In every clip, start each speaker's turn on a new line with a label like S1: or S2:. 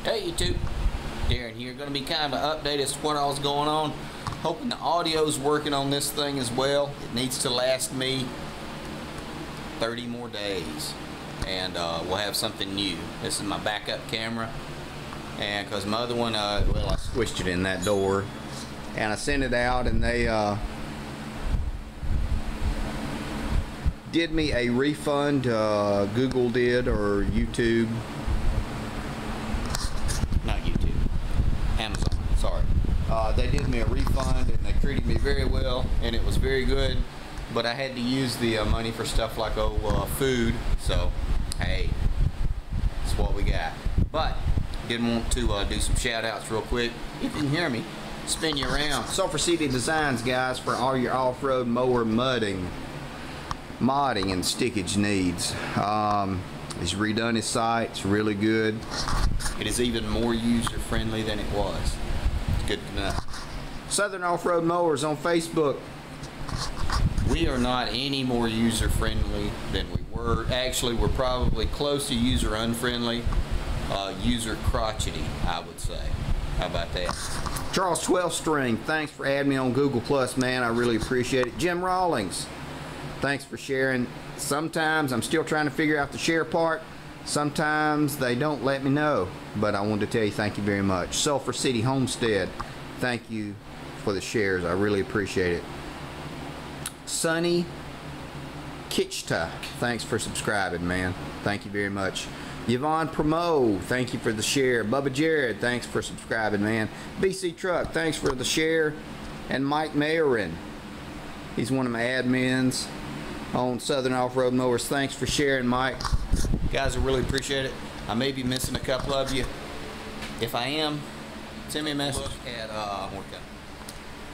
S1: Hey YouTube, Darren here. Going to be kind of an update as to what all's going on. Hoping the audio's working on this thing as well. It needs to last me 30 more days, and we'll have something new. This is my backup camera, and because my other one, well, I squished it in that door, and I sent it out, and they did me a refund. Google did, or YouTube. Amazon, sorry. They did me a refund and they treated me very well, and it was very good, but I had to use the money for stuff like food, so hey, that's what we got. But didn't want to do some shout outs real quick. If you can hear me, spin you around. Sulphur City Designs, guys, for all your off-road mower modding and stickage needs. He's redone his site. It's really good. It is even more user-friendly than it was. It's good to know. Southern Off-Road Mowers on Facebook. We are not any more user-friendly than we were. Actually, we're probably close to user-unfriendly. User-crotchety, I would say. How about that? Charles 12 String, thanks for adding me on Google+, man. I really appreciate it. Jim Rawlings, thanks for sharing. Sometimes I'm still trying to figure out the share part. Sometimes they don't let me know, but I wanted to tell you thank you very much. Sulphur City Homestead, thank you for the shares. I really appreciate it. Sunny Kitchta, thanks for subscribing, man. Thank you very much. Yvonne Promo, thank you for the share. Bubba Jared, thanks for subscribing, man. BC Truck, thanks for the share. And Mike Mayerin, he's one of my admins on Southern Off-Road Mowers. Thanks for sharing, Mike. Guys, I really appreciate it. I may be missing a couple of you. If I am, send me a message. Look at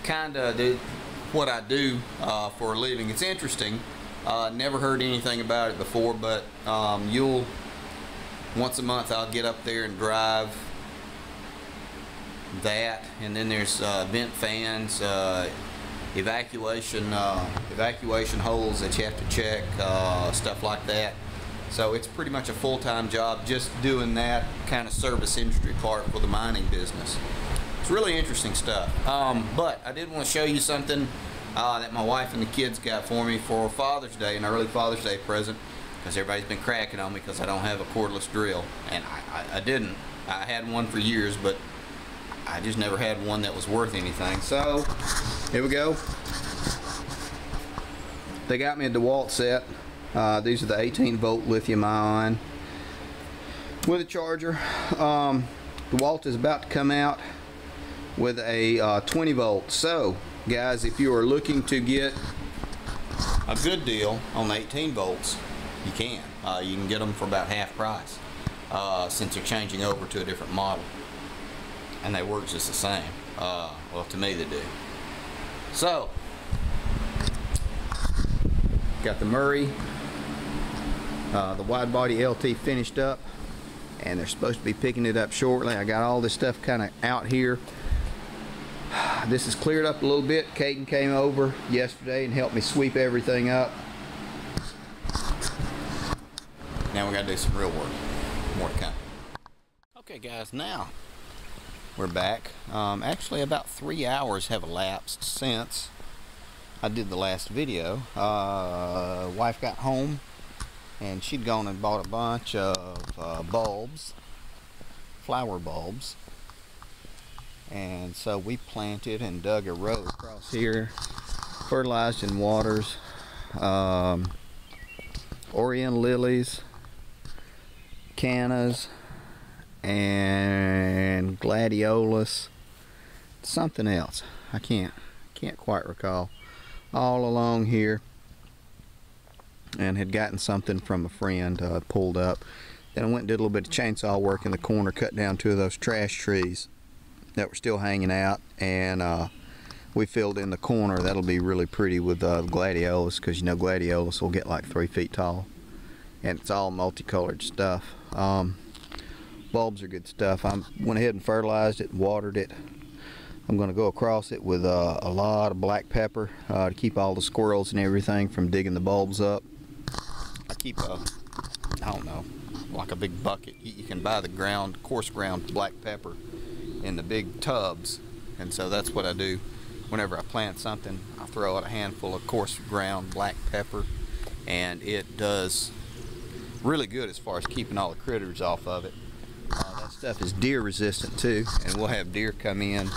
S1: kind of what I do for a living. It's interesting. Never heard anything about it before, but once a month I'll get up there and drive that, and then there's vent fans, evacuation holes that you have to check, stuff like that. So it's pretty much a full-time job just doing that kind of service industry part for the mining business. It's really interesting stuff. But I did want to show you something that my wife and the kids got for me for Father's Day, an early Father's Day present, because everybody's been cracking on me because I don't have a cordless drill, and I didn't. I had one for years, but I just never had one that was worth anything. So here we go. They got me a DeWalt set. These are the 18-volt lithium-ion with a charger. DeWalt is about to come out with a 20 volt. So guys, if you are looking to get a good deal on 18 volts, you can. You can get them for about half price since they're changing over to a different model, and they work just the same. Well, to me they do. So got the Murray, the wide body LT finished up, and they're supposed to be picking it up shortly. I got all this stuff kind of out here. This is cleared up a little bit. Caden came over yesterday and helped me sweep everything up. Now we gotta do some real work. More to come. Okay guys, now we're back. Actually about 3 hours have elapsed since I did the last video. Wife got home and she'd gone and bought a bunch of bulbs, flower bulbs, and so we planted and dug a row across here, fertilized and waters, Oriental lilies, cannas, and gladiolus, something else I can't quite recall, all along here, and had gotten something from a friend pulled up. Then I went and did a little bit of chainsaw work in the corner, cut down 2 of those trash trees that were still hanging out, and we filled in the corner. That'll be really pretty with gladiolus, because you know gladiolus will get like 3 feet tall, and it's all multicolored stuff. Bulbs are good stuff. I went ahead and fertilized it and watered it. I'm going to go across it with a lot of black pepper to keep all the squirrels and everything from digging the bulbs up. I keep I don't know, like a big bucket. You can buy the coarse ground black pepper in the big tubs, and so that's what I do. Whenever I plant something, I throw out a handful of coarse ground black pepper, and it does really good as far as keeping all the critters off of it. That stuff is deer resistant too, and we'll have deer come in.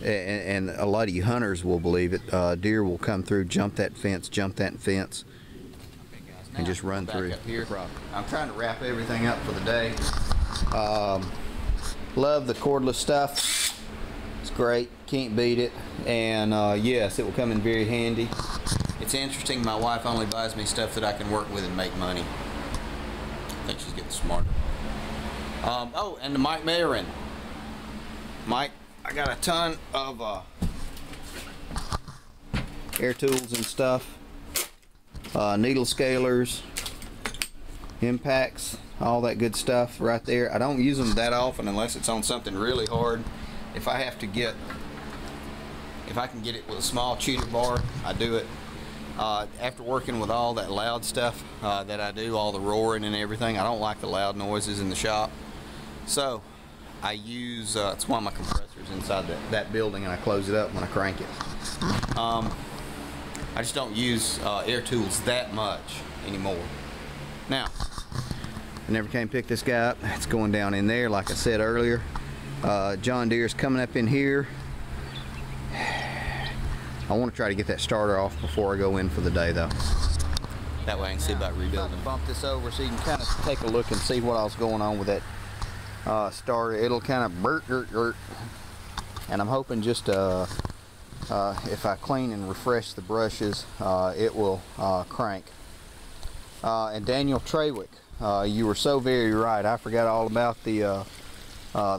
S1: And a lot of you hunters will believe it. Deer will come through, jump that fence, and just run through. Up here. I'm trying to wrap everything up for the day. Love the cordless stuff. It's great, can't beat it, and yes, it will come in very handy. It's interesting, my wife only buys me stuff that I can work with and make money. I think she's getting smarter. Oh, and the Mayhem. Mike, I got a ton of air tools and stuff, needle scalers, impacts, all that good stuff right there. I don't use them that often unless it's on something really hard. If I can get it with a small cheater bar, I do it. After working with all that loud stuff that I do, all the roaring and everything, I don't like the loud noises in the shop. So I use, it's one of my compressors inside that building, and I close it up when I crank it. I just don't use air tools that much anymore. Now, I never came pick this guy up. It's going down in there, like I said earlier. John Deere's coming up in here. I want to try to get that starter off before I go in for the day, though. That way I can see about rebuilding. Bump this over so you can kind of take a look and see what else going on with that starter. It'll kind of burt, and I'm hoping just if I clean and refresh the brushes, it will crank. And Daniel Trawick, you were so very right. I forgot all about the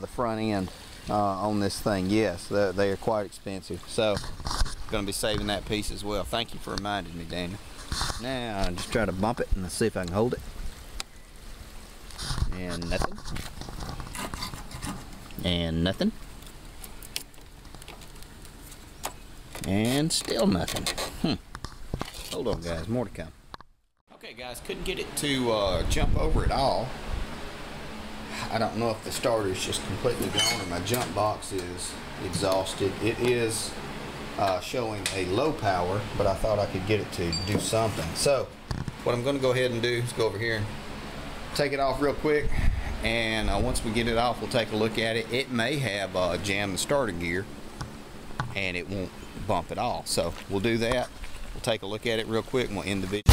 S1: front end on this thing. Yes, they are quite expensive. So, going to be saving that piece as well. Thank you for reminding me, Daniel. Now, I'll just try to bump it and let's see if I can hold it. And nothing. And nothing. And still nothing. Hold on, guys. More to come. Okay, guys. Couldn't get it to jump over at all. I don't know if the starter is just completely gone or my jump box is exhausted. It is showing a low power, but I thought I could get it to do something. So what I'm going to go ahead and do is go over here and take it off real quick, and once we get it off, we'll take a look at it. It may have jammed the starter gear and it won't bump at all, so we'll do that. We'll take a look at it real quick and we'll end the video.